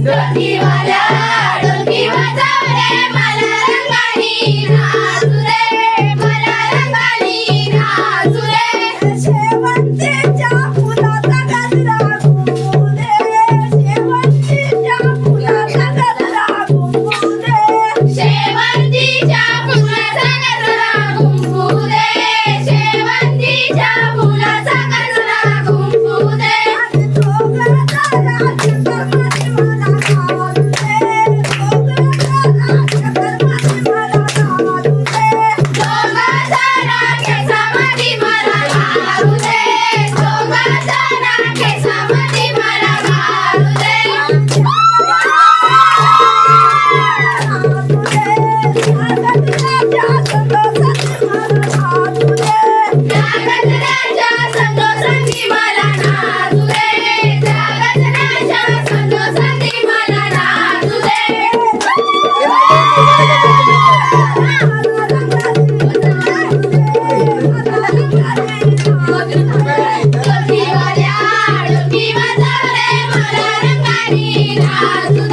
डोकीवाल्या डोकी वाजव रे मला रंगानी नाचू रे मला रंगानी नाचू रे शेवंतीच्या फुलाचा गजरा घुमू दे शेवंतीच्या फुलाचा गजरा घुमू दे शेवंतीच्या फुलाचा गजरा घुमू दे शेवंतीच्या फुलाचा गजरा घुमू दे डोकीवाल्या डोकी वाजव रे मला रंगानी नाचू